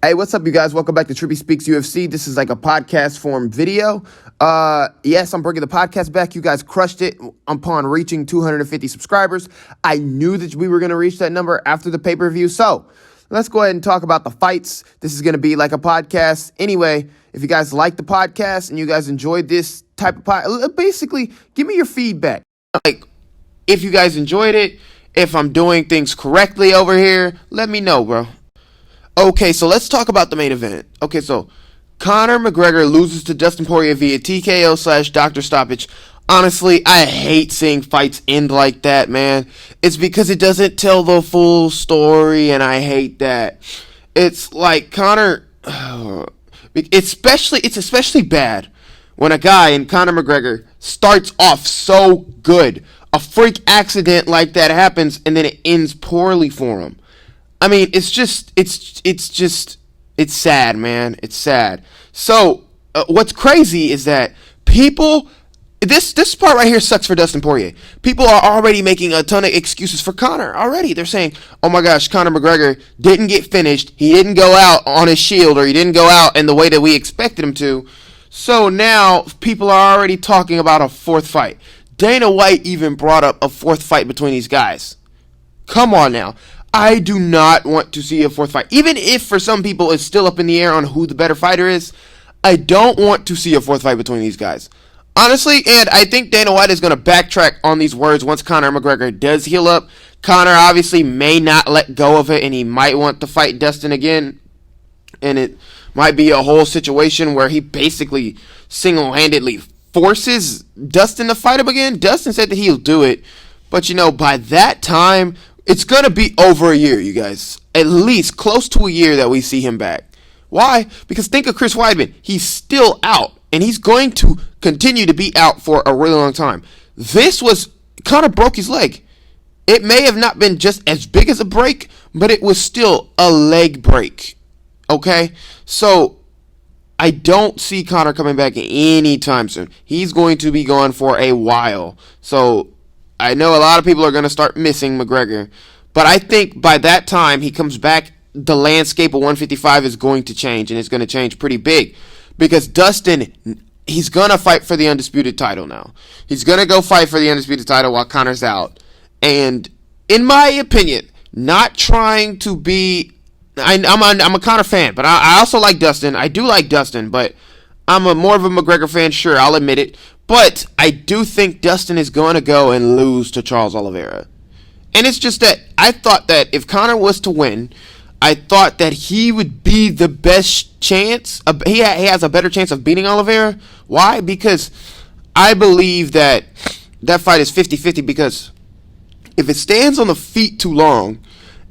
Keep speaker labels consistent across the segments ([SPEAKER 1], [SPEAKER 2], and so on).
[SPEAKER 1] Hey, what's up, you guys? Welcome back to Trippy Speaks UFC. This is like a podcast form video. Yes, I'm bringing the podcast back. You guys crushed it upon reaching 250 subscribers. I knew that we were going to reach that number after the pay-per-view. So let's go ahead and talk about the fights. This is going to be like a podcast. Anyway, if you guys like the podcast and you guys enjoyed this type of podcast, basically give me your feedback. Like, if you guys enjoyed it, if I'm doing things correctly over here, let me know, bro. Okay, so let's talk about the main event. Okay, so Conor McGregor loses to Dustin Poirier via TKO/doctor stoppage. Honestly, I hate seeing fights end like that, man. It's because it doesn't tell the full story, and I hate that. It's like Conor, it's especially bad when a guy in Conor McGregor starts off so good. A freak accident like that happens, and then it ends poorly for him. I mean, it's sad, man. It's sad. So, what's crazy is that people, this part right here sucks for Dustin Poirier. People are already making a ton of excuses for Conor already. They're saying, oh my gosh, Conor McGregor didn't get finished. He didn't go out on his shield, or he didn't go out in the way that we expected him to. So now people are already talking about a fourth fight. Dana White even brought up a fourth fight between these guys. Come on now. I do not want to see a fourth fight. Even if for some people it's still up in the air on who the better fighter is, I don't want to see a fourth fight between these guys. Honestly, and I think Dana White is going to backtrack on these words once Conor McGregor does heal up. Conor obviously may not let go of it, and he might want to fight Dustin again. And it might be a whole situation where he basically single-handedly forces Dustin to fight him again. Dustin said that he'll do it. But, by that time, it's going to be over a year, you guys. At least close to a year that we see him back. Why? Because think of Chris Weidman. He's still out, and he's going to continue to be out for a really long time. Conor broke his leg. It may have not been just as big as a break, but it was still a leg break. Okay? So, I don't see Conor coming back anytime soon. He's going to be gone for a while. So, I know a lot of people are going to start missing McGregor, but I think by that time he comes back, the landscape of 155 is going to change, and it's going to change pretty big, because Dustin, he's going to fight for the undisputed title now. He's going to go fight for the undisputed title while Conor's out, and in my opinion, not trying to be, I'm a Conor fan, but I also like Dustin. I do like Dustin, but I'm more of a McGregor fan, sure, I'll admit it. But I do think Dustin is going to go and lose to Charles Oliveira. And it's just that I thought that if Conor was to win, I thought that he would be the best chance. He has a better chance of beating Oliveira. Why? Because I believe that fight is 50-50, because if it stands on the feet too long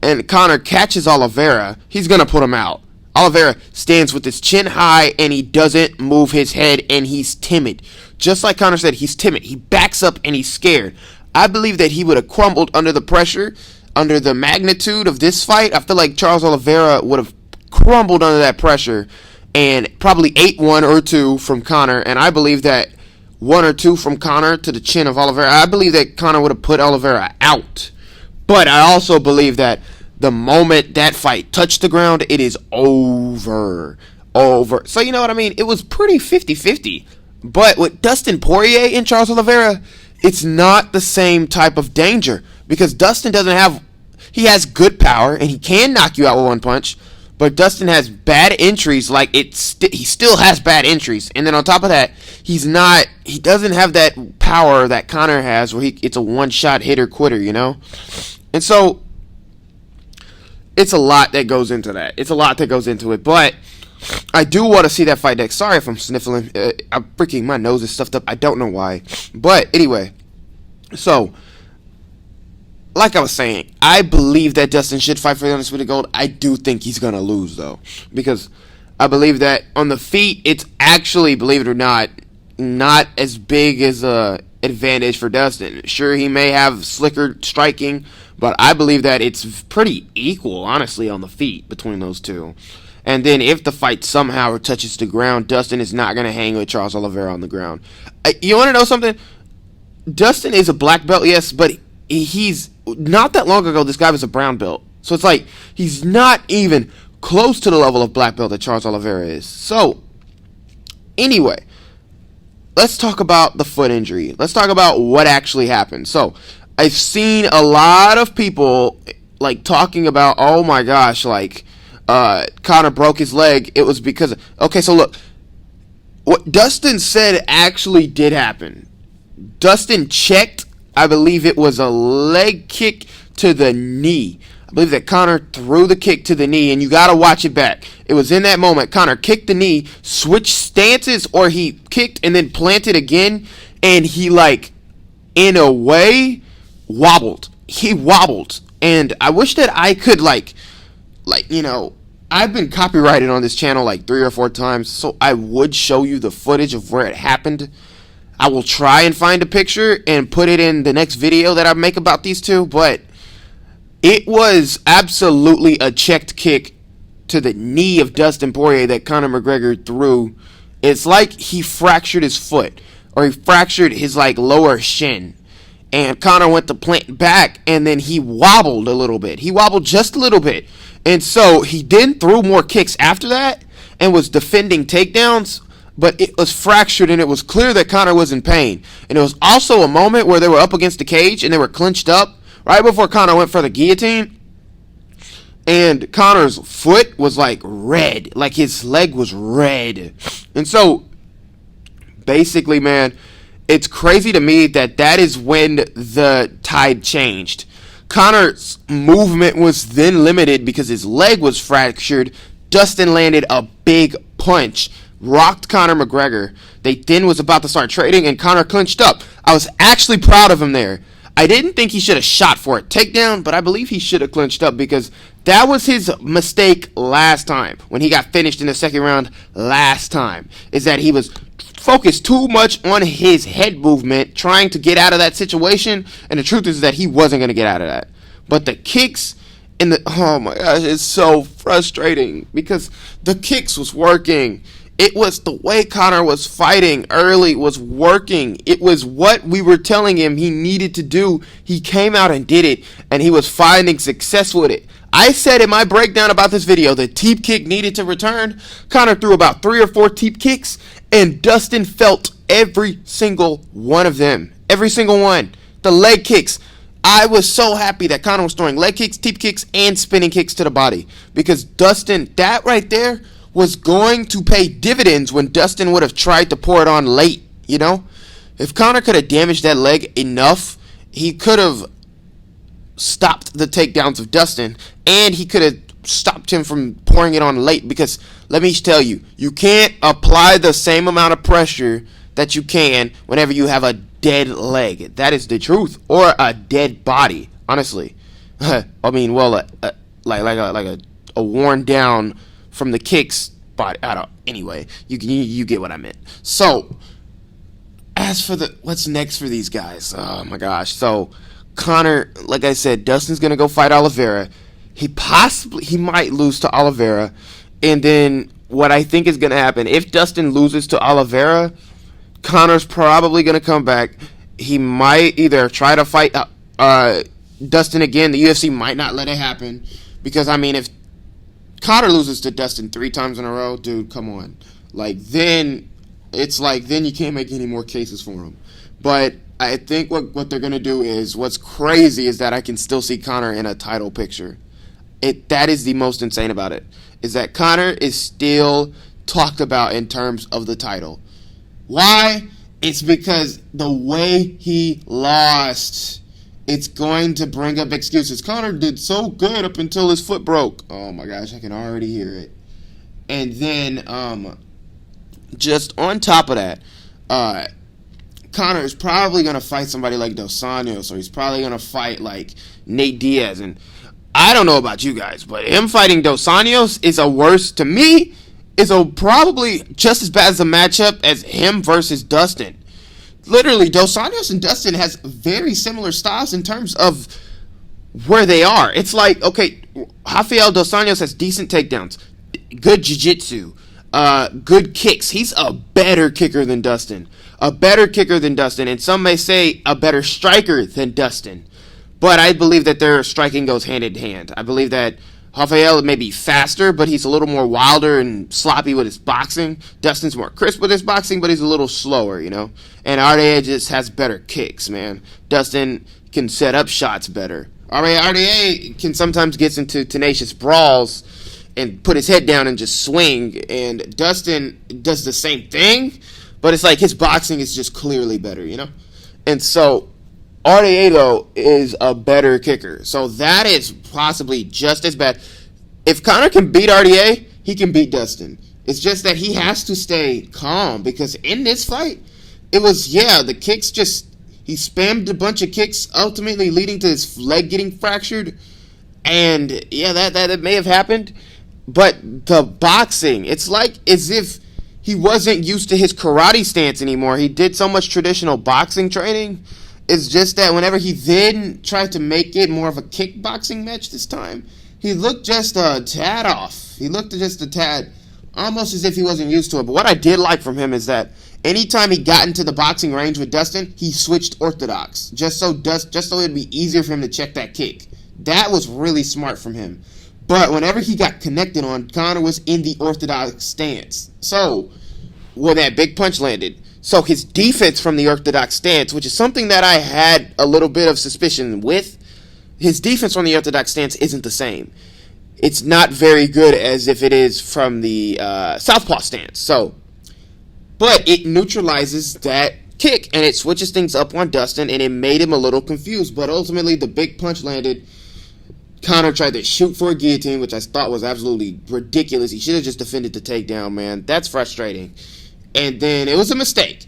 [SPEAKER 1] and Conor catches Oliveira, he's going to put him out. Oliveira stands with his chin high, and he doesn't move his head, and he's timid. Just like Conor said, he's timid. He backs up, and he's scared. I believe that he would have crumbled under the pressure, under the magnitude of this fight. I feel like Charles Oliveira would have crumbled under that pressure and probably ate one or two from Conor, and I believe that one or two from Conor to the chin of Oliveira, I believe that Conor would have put Oliveira out. But I also believe that the moment that fight touched the ground, it is over. So you know what I mean? It was pretty 50-50. But with Dustin Poirier and Charles Oliveira, it's not the same type of danger. Because Dustin he has good power, and he can knock you out with one punch. But Dustin has bad entries, he still has bad entries. And then on top of that, he doesn't have that power that Conor has, where it's a one-shot hitter-quitter, And so, it's a lot that goes into that. It's a lot that goes into it. But I do want to see that fight next. Sorry if I'm sniffling. My nose is stuffed up. I don't know why. But anyway. So, like I was saying, I believe that Dustin should fight for the undisputed gold. I do think he's going to lose, though. Because I believe that on the feet, it's actually, believe it or not as big as a advantage for Dustin. Sure, he may have slicker striking, but I believe that it's pretty equal, honestly, on the feet between those two. And then if the fight somehow touches the ground, Dustin is not going to hang with Charles Oliveira on the ground. You want to know something? Dustin is a black belt, yes, but he's not that long ago, this guy was a brown belt. So it's like he's not even close to the level of black belt that Charles Oliveira is. So, anyway, let's talk about the foot injury. Let's talk about what actually happened. So, I've seen a lot of people like talking about, oh my gosh, like Conor broke his leg. It was because okay, so look, what Dustin said actually did happen. Dustin checked, I believe it was a leg kick to the knee. I believe that Conor threw the kick to the knee, and you gotta watch it back. It was in that moment. Conor kicked the knee, switched stances, or he kicked and then planted again, and he, like, in a way, wobbled. He wobbled. And I wish that I could, like, you know, I've been copyrighted on this channel like 3 or 4 times, so I would show you the footage of where it happened. I will try and find a picture and put it in the next video that I make about these two, but it was absolutely a checked kick to the knee of Dustin Poirier that Conor McGregor threw. It's like he fractured his foot, or he fractured his like lower shin. And Conor went to plant back, and then he wobbled a little bit. He wobbled just a little bit. And so he then threw more kicks after that and was defending takedowns, but it was fractured, and it was clear that Conor was in pain. And it was also a moment where they were up against the cage and they were clinched up right before Conor went for the guillotine. And Conor's foot was like red, like his leg was red. And so basically, man, it's crazy to me that that is when the tide changed. Conor's movement was then limited because his leg was fractured. Dustin landed a big punch, rocked Conor McGregor. They then was about to start trading, and Conor clinched up. I was actually proud of him there. I didn't think he should have shot for a takedown, but I believe he should have clinched up because that was his mistake last time when he got finished in the second round last time, is that he was focused too much on his head movement trying to get out of that situation, and the truth is that he wasn't going to get out of that. But the kicks and the, oh my gosh, it's so frustrating because the kicks was working. It was the way Conor was fighting early was working. It was what we were telling him he needed to do. He came out and did it, and he was finding success with it. I said in my breakdown about this video the teep kick needed to return. Conor threw about 3 or 4 teep kicks, and Dustin felt every single one of them. Every single one. The leg kicks. I was so happy that Conor was throwing leg kicks, teep kicks, and spinning kicks to the body. Because Dustin, that right there was going to pay dividends when Dustin would have tried to pour it on late, you know? If Conor could have damaged that leg enough, he could have stopped the takedowns of Dustin, and he could have stopped him from pouring it on late, because let me tell you, you can't apply the same amount of pressure that you can whenever you have a dead leg. That is the truth. Or a dead body, honestly. I mean, well, like a worn down from the kicks body. I don't. Anyway, you get what I meant. So, as for what's next for these guys? Oh my gosh. So, Conor, like I said, Dustin's gonna go fight Oliveira. He might lose to Oliveira, and then what I think is gonna happen if Dustin loses to Oliveira, Conor's probably gonna come back. He might either try to fight Dustin again. The UFC might not let it happen, because I mean, if Conor loses to Dustin 3 times in a row, dude, come on. Like, then it's like, then you can't make any more cases for him. But I think what they're going to do is, what's crazy is that I can still see Conor in a title picture. That is the most insane about it, is that Conor is still talked about in terms of the title. Why? It's because the way he lost, it's going to bring up excuses. Conor did so good up until his foot broke. Oh my gosh, I can already hear it. And then, just on top of that, Conor is probably going to fight somebody like Dos Anjos, or he's probably going to fight like Nate Diaz. And I don't know about you guys, but him fighting Dos Anjos is probably just as bad as a matchup as him versus Dustin. Literally, Dos Anjos and Dustin has very similar styles in terms of where they are. It's like, okay, Rafael Dos Anjos has decent takedowns, good jiu-jitsu, good kicks. He's a better kicker than Dustin. And some may say a better striker than Dustin. But I believe that their striking goes hand in hand. I believe that Rafael may be faster, but he's a little more wilder and sloppy with his boxing. Dustin's more crisp with his boxing, but he's a little slower, you know. And RDA just has better kicks, man. Dustin can set up shots better. RDA can sometimes get into tenacious brawls and put his head down and just swing. And Dustin does the same thing, but it's like his boxing is just clearly better, you know. And so RDA, though, is a better kicker. So that is possibly just as bad. If Conor can beat RDA, he can beat Dustin. It's just that he has to stay calm, because in this fight, it was, the kicks just, he spammed a bunch of kicks, ultimately leading to his leg getting fractured. And, that may have happened. But the boxing, it's like as if he wasn't used to his karate stance anymore. He did so much traditional boxing training. It's just that whenever he then tried to make it more of a kickboxing match this time, he looked just a tad off. He looked just a tad, almost as if he wasn't used to it. But what I did like from him is that anytime he got into the boxing range with Dustin, he switched orthodox, just so it'd be easier for him to check that kick. That was really smart from him. But whenever he got connected on, Conor was in the orthodox stance. So, when that big punch landed, so his defense from the orthodox stance, which is something that I had a little bit of suspicion with, his defense from the orthodox stance isn't the same. It's not very good as if it is from the southpaw stance. So, but it neutralizes that kick, and it switches things up on Dustin, and it made him a little confused. But ultimately, the big punch landed. Conor tried to shoot for a guillotine, which I thought was absolutely ridiculous. He should have just defended the takedown, man. That's frustrating. And then it was a mistake.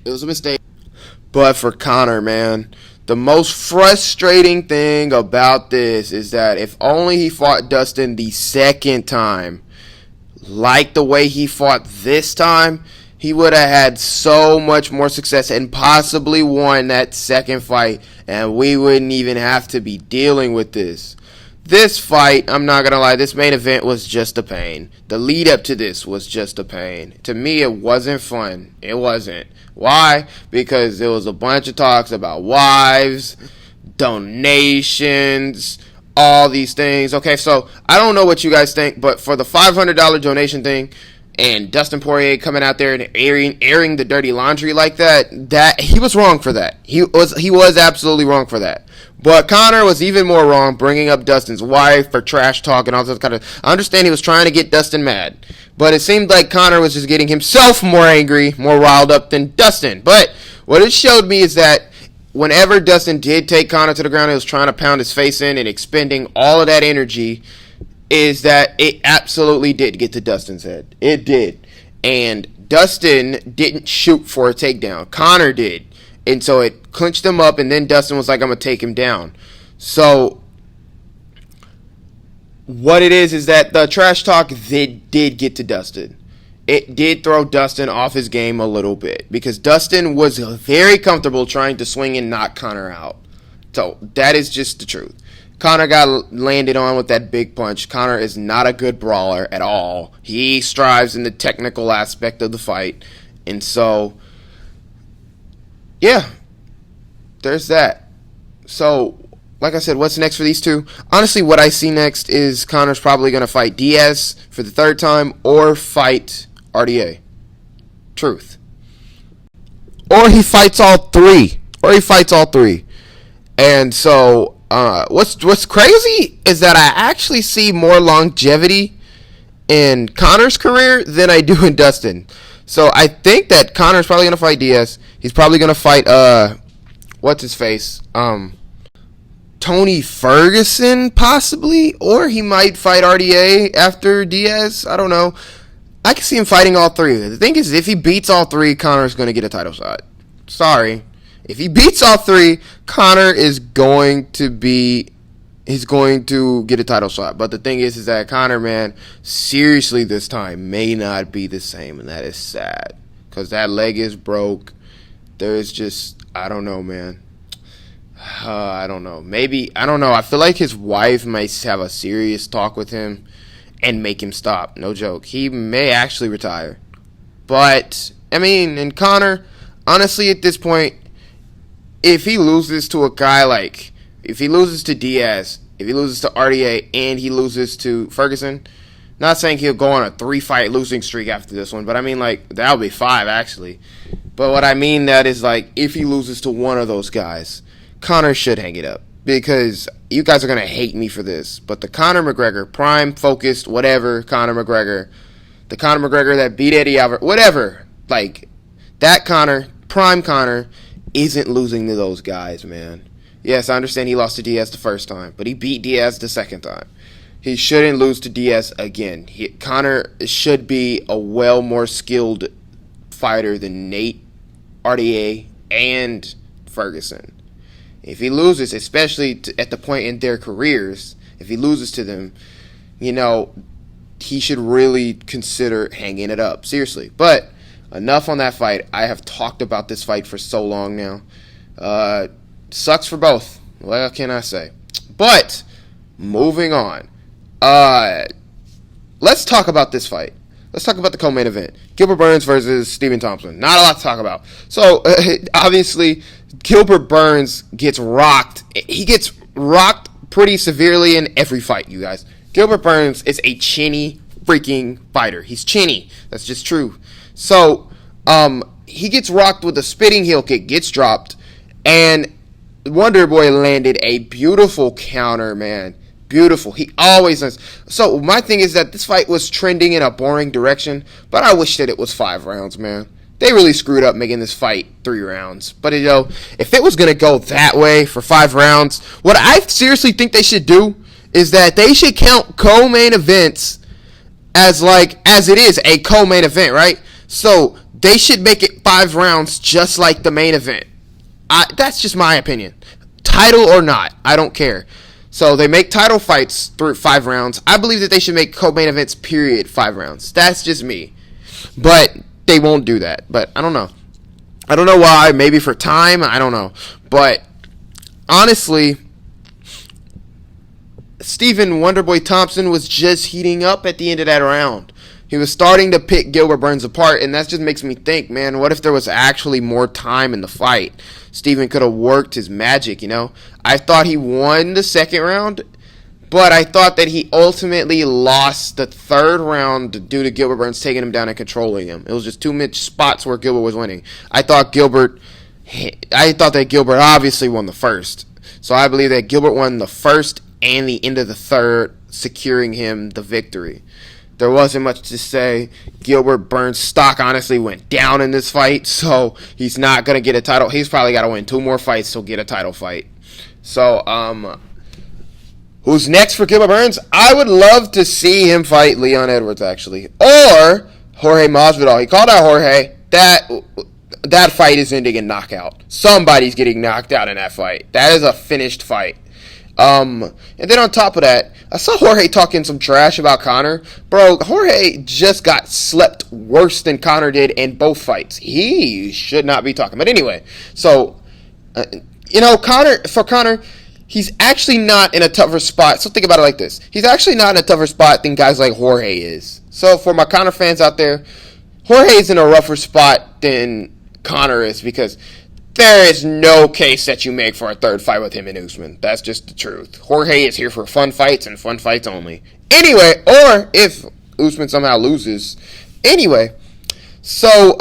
[SPEAKER 1] But for Conor, man, the most frustrating thing about this is that if only he fought Dustin the second time, like the way he fought this time, he would have had so much more success and possibly won that second fight, and we wouldn't even have to be dealing with this. This fight, I'm not going to lie, this main event was just a pain. The lead up to this was just a pain. To me, it wasn't fun. It wasn't. Why? Because there was a bunch of talks about wives, donations, all these things. Okay, so I don't know what you guys think, but for the $500 donation thing and Dustin Poirier coming out there and airing the dirty laundry like that he was wrong for that. He was absolutely wrong for that. But Conor was even more wrong, bringing up Dustin's wife for trash talk and all this kind of. I understand he was trying to get Dustin mad, but it seemed like Conor was just getting himself more angry, more riled up than Dustin. But what it showed me is that whenever Dustin did take Conor to the ground, he was trying to pound his face in and expending all of that energy. Is that it absolutely did get to Dustin's head. It did. And Dustin didn't shoot for a takedown. Conor did. And so it clinched him up, and then Dustin was like, I'm going to take him down. So what it is that the trash talk did get to Dustin. It did throw Dustin off his game a little bit, because Dustin was very comfortable trying to swing and knock Conor out. So that is just the truth. Conor got landed on with that big punch. Conor is not a good brawler at all. He strives in the technical aspect of the fight. And so, yeah, there's that. So, like I said, what's next for these two? Honestly, what I see next is Conor's probably going to fight Diaz for the third time or fight RDA. Truth. Or he fights all three. And so, what's crazy is that I actually see more longevity in Conor's career than I do in Dustin. So I think that Conor's probably going to fight Diaz. He's probably going to fight, what's his face? Tony Ferguson, possibly? Or he might fight RDA after Diaz. I don't know. I can see him fighting all three. The thing is, if he beats all three, Conor's going to get a title shot. Sorry. If he beats all three, Conor is going to get a title shot. But the thing is that Conor, man, seriously this time may not be the same, and that is sad. Because that leg is broke. There's just, I don't know, man. I don't know. Maybe, I don't know. I feel like his wife might have a serious talk with him and make him stop. No joke. He may actually retire. But, I mean, and Conor, honestly, at this point, if he loses to a guy if he loses to Diaz, if he loses to RDA and he loses to Ferguson, not saying he'll go on a 3-fight losing streak after this one, but I mean, like, that would be 5, actually. But what I mean that is, like, if he loses to one of those guys, Conor should hang it up. Because you guys are going to hate me for this, but the Conor McGregor, prime, focused, whatever, Conor McGregor, the Conor McGregor that beat Eddie Alvarez, whatever, like, that Conor, prime Conor, isn't losing to those guys, man. Yes, I understand he lost to Diaz the first time, but he beat Diaz the second time. He shouldn't lose to Diaz again. Conor should be a well more skilled fighter than Nate, RDA, and Ferguson. If he loses, especially at the point in their careers, if he loses to them, you know, he should really consider hanging it up. Seriously. But enough on that fight. I have talked about this fight for so long now. Sucks for both. What can I say? But moving on. Let's talk about this fight. Let's talk about the co-main event. Gilbert Burns versus Stephen Thompson. Not a lot to talk about. So, obviously, Gilbert Burns gets rocked. He gets rocked pretty severely in every fight, you guys. Gilbert Burns is a chinny freaking fighter. He's chinny. That's just true. So, he gets rocked with a spitting heel kick, gets dropped, and Wonder Boy landed a beautiful counter, man. Beautiful. He always does. So my thing is that this fight was trending in a boring direction, but I wish that it was 5 rounds, man. They really screwed up making this fight 3 rounds. But, you know, if it was going to go that way for 5 rounds, what I seriously think they should do is that they should count co-main events as it is a co-main event, right? So they should make it 5 rounds just like the main event. That's just my opinion. Title or not, I don't care. So they make title fights through 5 rounds. I believe that they should make co-main events, period, 5 rounds. That's just me. But they won't do that. But I don't know. I don't know why. Maybe for time. I don't know. But honestly, Stephen Wonderboy Thompson was just heating up at the end of that round. He was starting to pick Gilbert Burns apart, and that just makes me think, man, what if there was actually more time in the fight? Stephen could have worked his magic, you know? I thought he won the second round, but I thought that he ultimately lost the third round due to Gilbert Burns taking him down and controlling him. It was just too much spots where Gilbert was winning. I thought that Gilbert obviously won the first. So I believe that Gilbert won the first and the end of the third, securing him the victory. There wasn't much to say. Gilbert Burns' stock honestly went down in this fight, so he's not going to get a title. He's probably got to win 2 more fights to get a title fight. So, who's next for Gilbert Burns? I would love to see him fight Leon Edwards, actually. Or Jorge Masvidal. He called out Jorge. That fight is ending in knockout. Somebody's getting knocked out in that fight. That is a finished fight. And then on top of that, I saw Jorge talking some trash about Conor. Bro, Jorge just got slept worse than Conor did in both fights. He should not be talking. But anyway, so, Conor, he's actually not in a tougher spot. So think about it like this. He's actually not in a tougher spot than guys like Jorge is. So for my Conor fans out there, Jorge is in a rougher spot than Conor is, because there is no case that you make for a third fight with him and Usman. That's just the truth. Jorge is here for fun fights and fun fights only. Anyway, or if Usman somehow loses. Anyway, so,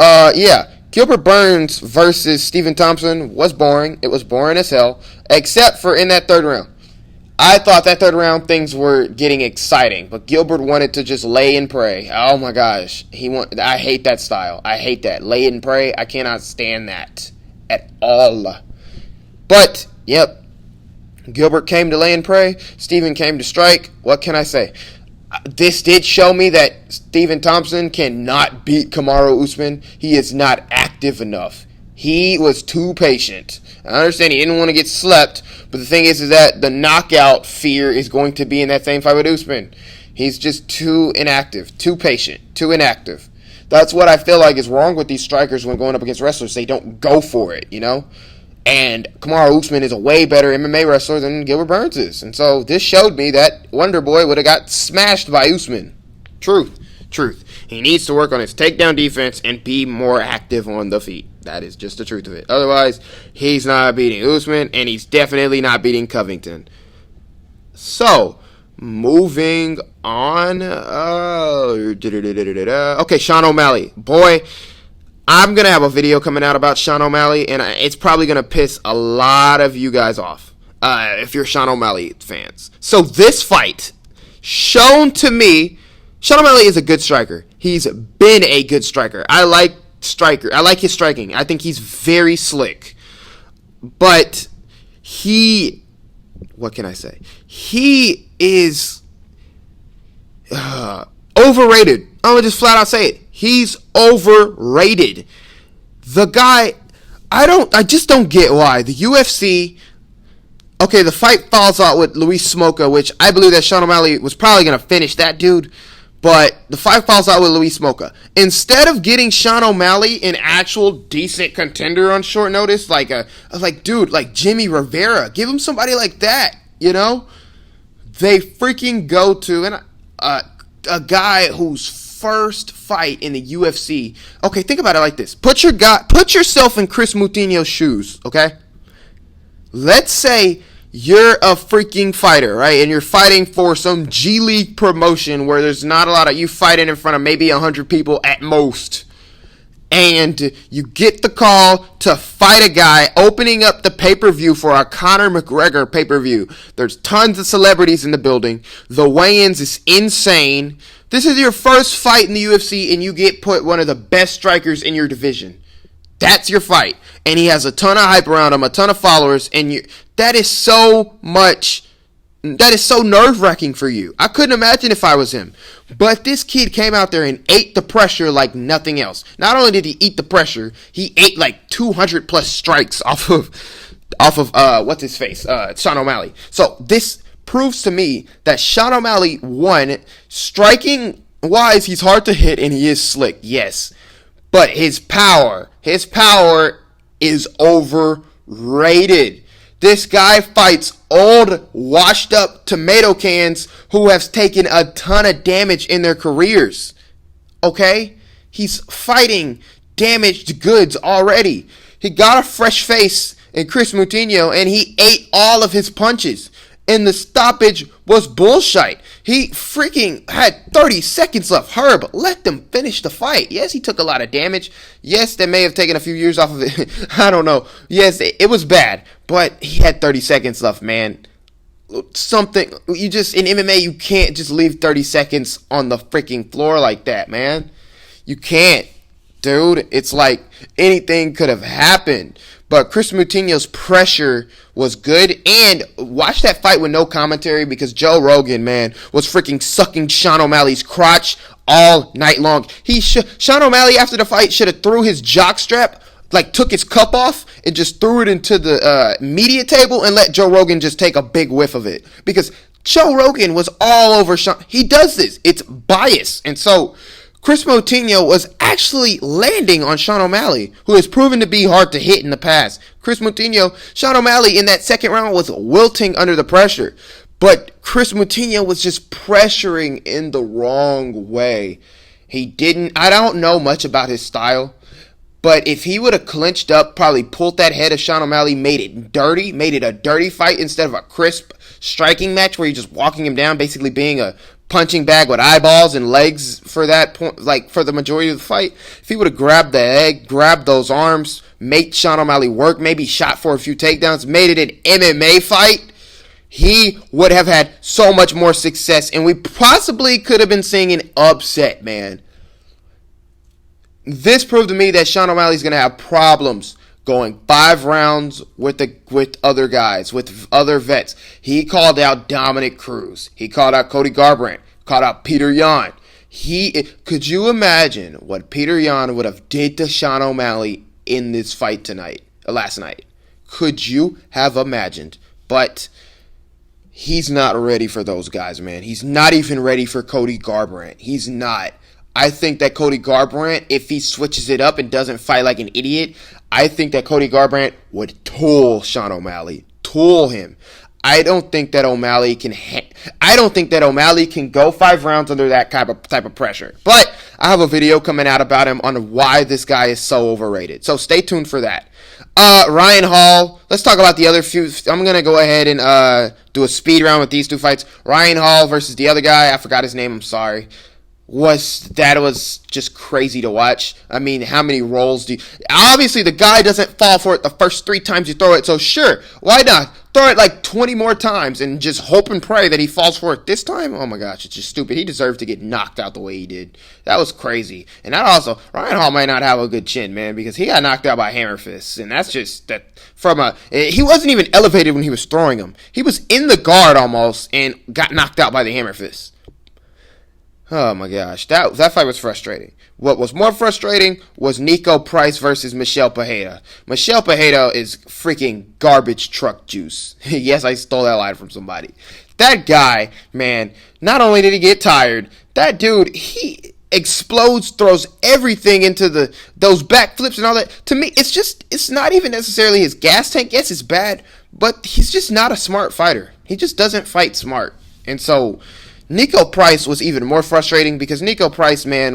[SPEAKER 1] Gilbert Burns versus Stephen Thompson was boring. It was boring as hell, except for in that third round. I thought that third round things were getting exciting, but Gilbert wanted to just lay and pray. Oh my gosh. I hate that style. I hate that. Lay and pray. I cannot stand that at all. But, yep, Gilbert came to lay and pray. Stephen came to strike. What can I say? This did show me that Stephen Thompson cannot beat Kamaru Usman. He is not active enough. He was too patient. I understand he didn't want to get slept, but the thing is that the knockout fear is going to be in that same fight with Usman. He's just too inactive, too patient, too inactive. That's what I feel like is wrong with these strikers when going up against wrestlers. They don't go for it, you know? And Kamaru Usman is a way better MMA wrestler than Gilbert Burns is. And so this showed me that Wonder Boy would have got smashed by Usman. Truth. He needs to work on his takedown defense and be more active on the feet. That is just the truth of it. Otherwise, he's not beating Usman, and he's definitely not beating Covington. So, moving on. Okay, Sean O'Malley. Boy, I'm going to have a video coming out about Sean O'Malley, and it's probably going to piss a lot of you guys off if you're Sean O'Malley fans. So, this fight, shown to me, Sean O'Malley is a good striker. He's been a good striker. I like his striking. I think he's very slick. But what can I say? He is overrated. I'm going to just flat out say it. He's overrated. The guy, I just don't get why. The UFC, okay, the fight falls out with Luis Smolka, which I believe that Sean O'Malley was probably going to finish that dude. But the fight falls out with Luis Smolka. Instead of getting Sean O'Malley an actual decent contender on short notice, like Jimmy Rivera, give him somebody like that, you know? They freaking go to a guy whose first fight in the UFC. Okay, think about it like this. Put yourself in Chris Moutinho's shoes, okay? Let's say you're a freaking fighter, right? And you're fighting for some G League promotion where there's not a lot of you fighting in front of maybe 100 people at most. And you get the call to fight a guy opening up the pay-per-view for a Conor McGregor pay-per-view. There's tons of celebrities in the building. The weigh-ins is insane. This is your first fight in the UFC and you get put one of the best strikers in your division. That's your fight. And he has a ton of hype around him, a ton of followers, and that is so nerve-wracking for you. I couldn't imagine if I was him. But this kid came out there and ate the pressure like nothing else. Not only did he eat the pressure, he ate like 200 plus strikes off of what's his face? Sean O'Malley. So this proves to me that Sean O'Malley, one, striking wise, he's hard to hit and he is slick, yes. But his power is overrated. This guy fights old, washed up tomato cans who have taken a ton of damage in their careers. Okay? He's fighting damaged goods already. He got a fresh face in Chris Moutinho and he ate all of his punches. And the stoppage was bullshit. He freaking had 30 seconds left. Herb, let them finish the fight. Yes, he took a lot of damage. Yes, that may have taken a few years off of it. I don't know. Yes, it was bad. But he had 30 seconds left, man. In MMA, you can't just leave 30 seconds on the freaking floor like that, man. You can't. Dude, it's like anything could have happened. But Chris Moutinho's pressure was good. And watch that fight with no commentary because Joe Rogan, man, was freaking sucking Sean O'Malley's crotch all night long. Sean O'Malley, after the fight, should have threw his jockstrap, like took his cup off and just threw it into the media table and let Joe Rogan just take a big whiff of it. Because Joe Rogan was all over Sean. He does this. It's bias. And so Chris Moutinho was actually landing on Sean O'Malley, who has proven to be hard to hit in the past. Sean O'Malley in that second round was wilting under the pressure. But Chris Moutinho was just pressuring in the wrong way. I don't know much about his style. But if he would have clinched up, probably pulled that head of Sean O'Malley, made it a dirty fight instead of a crisp striking match where you're just walking him down, basically being a punching bag with eyeballs and legs for that point, like for the majority of the fight. If he would have grabbed the egg, grabbed those arms, made Sean O'Malley work, maybe shot for a few takedowns, made it an MMA fight, he would have had so much more success, and we possibly could have been seeing an upset, man. This proved to me that Sean O'Malley's going to have problems going 5 rounds with other guys, with other vets. He called out Dominic Cruz. He called out Cody Garbrandt. Called out Peter Yan. Could you imagine what Peter Yan would have did to Sean O'Malley in this fight last night? Could you have imagined? But he's not ready for those guys, man. He's not even ready for Cody Garbrandt. He's not. I think that Cody Garbrandt, if he switches it up and doesn't fight like an idiot, I think that Cody Garbrandt would tool Sean O'Malley. Tool him. I don't think that O'Malley can go 5 rounds under that type of pressure. But I have a video coming out about him on why this guy is so overrated. So stay tuned for that. Ryan Hall. Let's talk about the other few. I'm gonna go ahead and do a speed round with these two fights. Ryan Hall versus the other guy. I forgot his name. I'm sorry. Was just crazy to watch. I mean, how many rolls do you... Obviously, the guy doesn't fall for it the first 3 times you throw it, so sure, why not? Throw it like 20 more times and just hope and pray that he falls for it this time? Oh my gosh, it's just stupid. He deserved to get knocked out the way he did. That was crazy. And that also, Ryan Hall might not have a good chin, man, because he got knocked out by hammer fists, and that's just... He wasn't even elevated when he was throwing them. He was in the guard almost and got knocked out by the hammer fists. Oh my gosh, that fight was frustrating. What was more frustrating was Nico Price versus Michel Pereira. Michel Pereira is freaking garbage truck juice. Yes, I stole that line from somebody. That guy, man, not only did he get tired, that dude, he explodes, throws everything into those backflips and all that. To me, it's not even necessarily his gas tank. Yes, it's bad, but he's just not a smart fighter. He just doesn't fight smart. And so Nico Price was even more frustrating because Nico Price, man,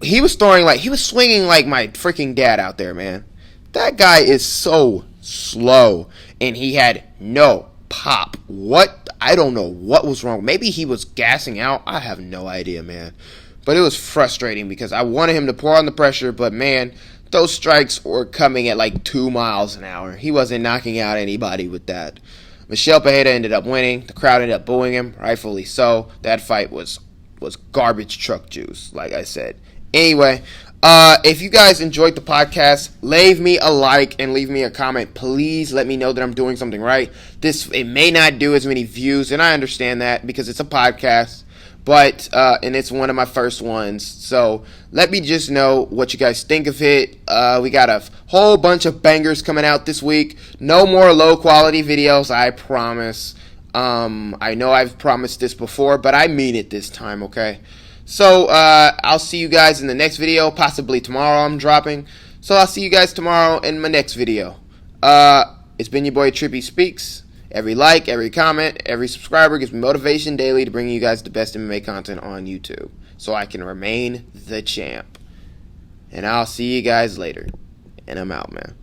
[SPEAKER 1] he was swinging like my freaking dad out there, man. That guy is so slow, and he had no pop. I don't know what was wrong. Maybe he was gassing out. I have no idea, man. But it was frustrating because I wanted him to pour on the pressure, but man, those strikes were coming at like 2 miles an hour. He wasn't knocking out anybody with that. Michel Pereira ended up winning. The crowd ended up booing him, rightfully so. That fight was garbage truck juice, like I said. Anyway, if you guys enjoyed the podcast, leave me a like and leave me a comment. Please let me know that I'm doing something right. It may not do as many views, and I understand that because it's a podcast. But, and it's one of my first ones. So, let me just know what you guys think of it. We got a whole bunch of bangers coming out this week. No more low-quality videos, I promise. I know I've promised this before, but I mean it this time, okay? So, I'll see you guys in the next video. Possibly tomorrow I'm dropping. So, I'll see you guys tomorrow in my next video. It's been your boy Trippy Speaks. Every like, every comment, every subscriber gives me motivation daily to bring you guys the best MMA content on YouTube so I can remain the champ. And I'll see you guys later. And I'm out, man.